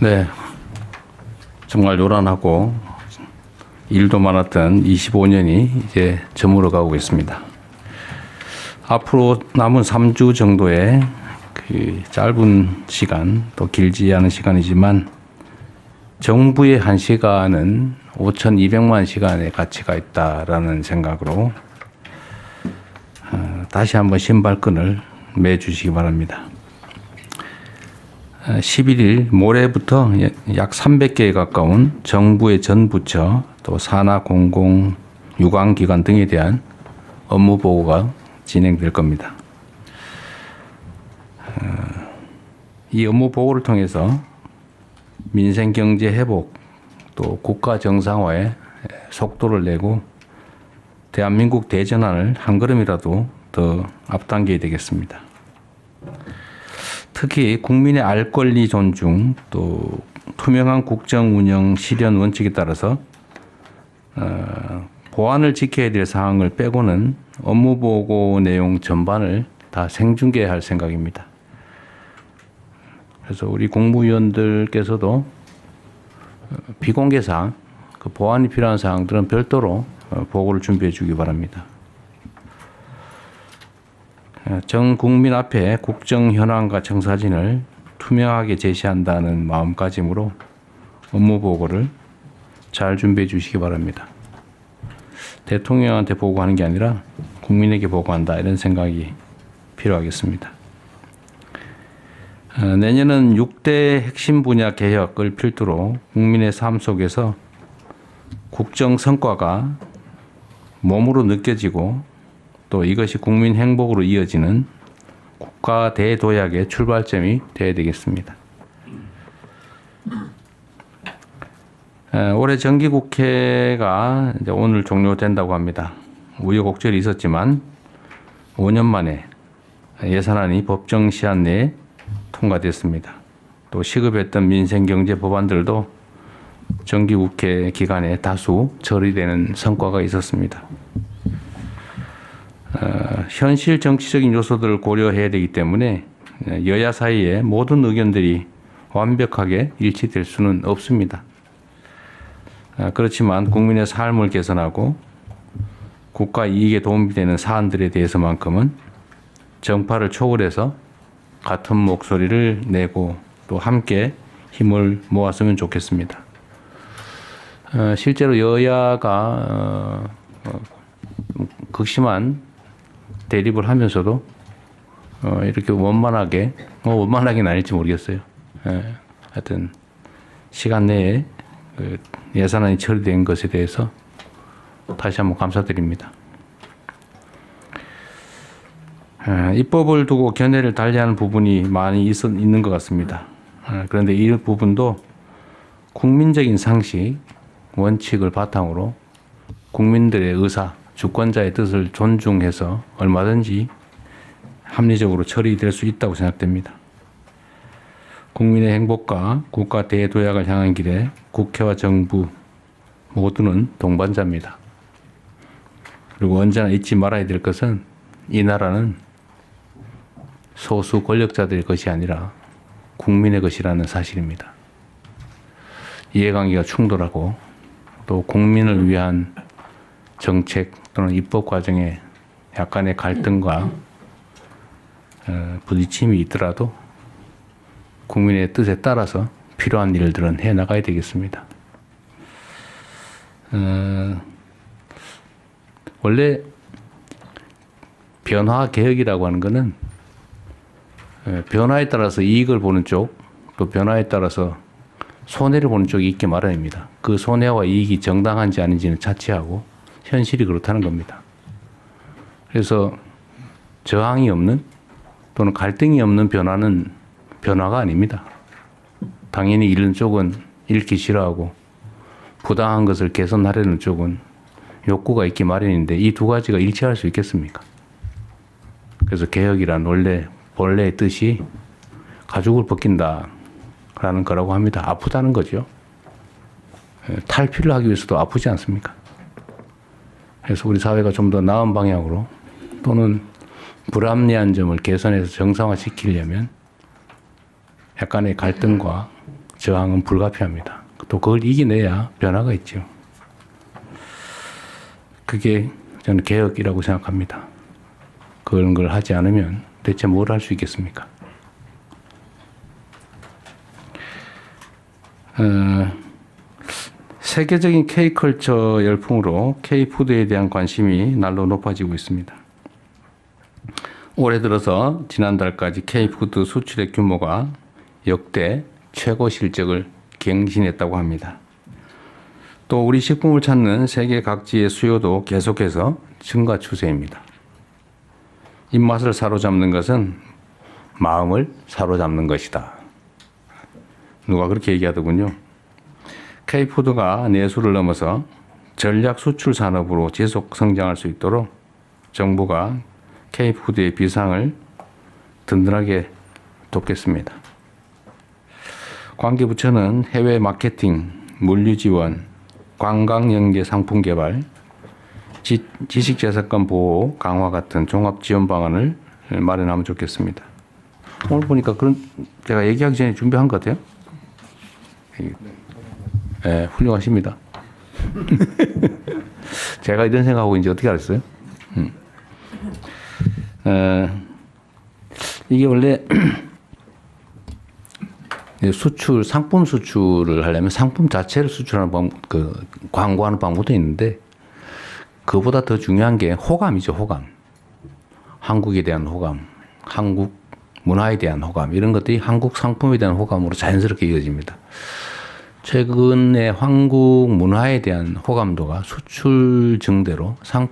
네, 정말 요란하고 일도 많았던 25년이 이제 저물어 가고 있습니다. 앞으로 남은 3주 정도의 그 짧은 시간, 또 길지 않은 시간이지만 정부의 한 시간은 5,200만 시간의 가치가 있다라는 생각으로 다시 한번 신발끈을 매주시기 바랍니다. 11일 모레부터 약 300개에 가까운 정부의 전 부처 또 산하 공공 유관기관 등에 대한 업무 보고가 진행될 겁니다. 이 업무 보고를 통해서 민생 경제 회복 또 국가 정상화에 속도를 내고 대한민국 대전환을 한 걸음이라도 더 앞당겨야 되겠습니다. 특히 국민의 알 권리 존중 또 투명한 국정 운영 실현 원칙에 따라서 보안을 지켜야 될 사항을 빼고는 업무 보고 내용 전반을 다 생중계할 생각입니다. 그래서 우리 공무위원들께서도 비공개 사항, 그 보안이 필요한 사항들은 별도로 보고를 준비해 주기 바랍니다. 전 국민 앞에 국정 현황과 청사진을 투명하게 제시한다는 마음가짐으로 업무 보고를 잘 준비해 주시기 바랍니다. 대통령한테 보고하는 게 아니라 국민에게 보고한다 이런 생각이 필요하겠습니다. 내년은 6대 핵심 분야 개혁을 필두로 국민의 삶 속에서 국정 성과가 몸으로 느껴지고 또 이것이 국민 행복으로 이어지는 국가 대도약의 출발점이 되어야 되겠습니다. 올해 정기국회가 이제 오늘 종료된다고 합니다. 우여곡절이 있었지만 5년 만에 예산안이 법정 시한 내에 통과됐습니다. 또 시급했던 민생경제 법안들도 정기국회 기간에 다수 처리되는 성과가 있었습니다. 현실 정치적인 요소들을 고려해야 되기 때문에 여야 사이에 모든 의견들이 완벽하게 일치될 수는 없습니다. 그렇지만 국민의 삶을 개선하고 국가 이익에 도움이 되는 사안들에 대해서만큼은 정파를 초월해서 같은 목소리를 내고 또 함께 힘을 모았으면 좋겠습니다. 실제로 여야가 극심한 대립을 하면서도 이렇게 원만하게, 원만하게는 아닐지 모르겠어요. 하여튼 시간 내에 그 예산안이 처리된 것에 대해서 다시 한번 감사드립니다. 입법을 두고 견해를 달리하는 부분이 많이 있는 것 같습니다. 그런데 이 부분도 국민적인 상식, 원칙을 바탕으로 국민들의 의사, 주권자의 뜻을 존중해서 얼마든지 합리적으로 처리될 수 있다고 생각됩니다. 국민의 행복과 국가 대도약을 향한 길에 국회와 정부 모두는 동반자입니다. 그리고 언제나 잊지 말아야 될 것은 이 나라는 소수 권력자들의 것이 아니라 국민의 것이라는 사실입니다. 이해관계가 충돌하고 또 국민을 위한 정책 또는 입법 과정에 약간의 갈등과 부딪힘이 있더라도 국민의 뜻에 따라서 필요한 일들은 해나가야 되겠습니다. 원래 변화 개혁이라고 하는 것은 변화에 따라서 이익을 보는 쪽, 또 변화에 따라서 손해를 보는 쪽이 있기 마련입니다. 그 손해와 이익이 정당한지 아닌지는 차치하고 현실이 그렇다는 겁니다. 그래서 저항이 없는 또는 갈등이 없는 변화는 변화가 아닙니다. 당연히 잃는 쪽은 잃기 싫어하고 부당한 것을 개선하려는 쪽은 욕구가 있기 마련인데 이 두 가지가 일치할 수 있겠습니까? 그래서 개혁이란 본래의 뜻이 가죽을 벗긴다라는 거라고 합니다. 아프다는 거죠. 탈피를 하기 위해서도 아프지 않습니까? 그래서 우리 사회가 좀 더 나은 방향으로 또는 불합리한 점을 개선해서 정상화시키려면 약간의 갈등과 저항은 불가피합니다. 또 그걸 이겨내야 변화가 있죠. 그게 저는 개혁이라고 생각합니다. 그런 걸 하지 않으면 대체 뭘 할 수 있겠습니까? 세계적인 K컬처 열풍으로 K푸드에 대한 관심이 날로 높아지고 있습니다. 올해 들어서 지난달까지 K푸드 수출의 규모가 역대 최고 실적을 경신했다고 합니다. 또 우리 식품을 찾는 세계 각지의 수요도 계속해서 증가 추세입니다. 입맛을 사로잡는 것은 마음을 사로잡는 것이다. 누가 그렇게 얘기하더군요. K푸드가 내수를 넘어서 전략 수출 산업으로 지속 성장할 수 있도록 정부가 K푸드의 비상을 든든하게 돕겠습니다. 관계부처는 해외 마케팅, 물류 지원, 관광 연계 상품 개발, 지식재산권 보호 강화 같은 종합 지원 방안을 마련하면 좋겠습니다. 오늘 보니까 그런 제가 얘기하기 전에 준비한 것 같아요. 네, 훌륭하십니다. 제가 이런 생각하고 이제 어떻게 알았어요? 이게 원래 수출, 상품 수출을 하려면 상품 자체를 수출하는 방법, 광고하는 방법도 있는데 그보다 더 중요한 게 호감이죠, 호감. 한국에 대한 호감, 한국 문화에 대한 호감, 이런 것들이 한국 상품에 대한 호감으로 자연스럽게 이어집니다. 최근에 한국 문화에 대한 호감도가 수출 증대로 상품